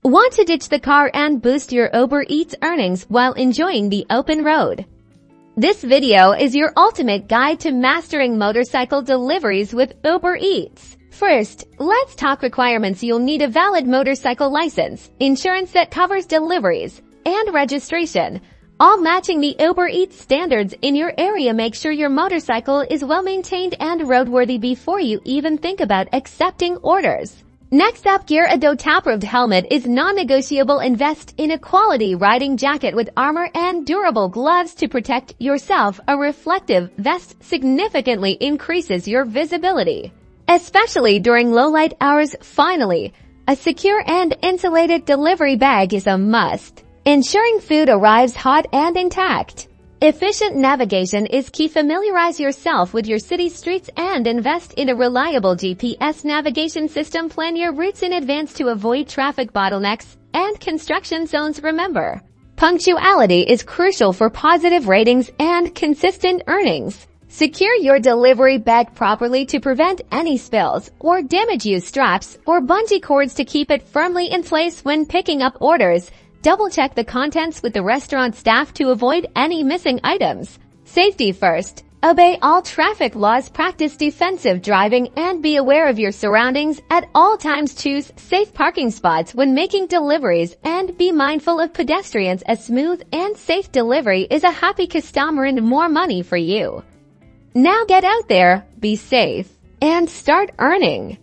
Want to ditch the car and boost your Uber Eats earnings while enjoying the open road? This video is your ultimate guide to mastering motorcycle deliveries with Uber Eats. First, let's talk requirements. You'll need a valid motorcycle license, insurance that covers deliveries, and registration, all matching the Uber Eats standards in your area. Make sure your motorcycle is well maintained and roadworthy before you even think about accepting orders. Next up, gear. A DOTA-approved helmet is non-negotiable. Invest in a quality riding jacket with armor and durable gloves to protect yourself. A reflective vest significantly increases your visibility, especially during low-light hours. Finally, a secure and insulated delivery bag is a must, ensuring food arrives hot and intact. Efficient navigation is key. Familiarize yourself with your city streets and invest in a reliable GPS navigation system. Plan your routes in advance to avoid traffic bottlenecks and construction zones. Remember, punctuality is crucial for positive ratings and consistent earnings. Secure your delivery bag properly to prevent any spills or damage. Use straps or bungee cords to keep it firmly in place when picking up orders. Double-check the contents with the restaurant staff to avoid any missing items. Safety first. Obey all traffic laws. Practice defensive driving and be aware of your surroundings at all times. Choose safe parking spots when making deliveries and be mindful of pedestrians. A smooth and safe delivery is a happy customer and more money for you. Now get out there, be safe, and start earning.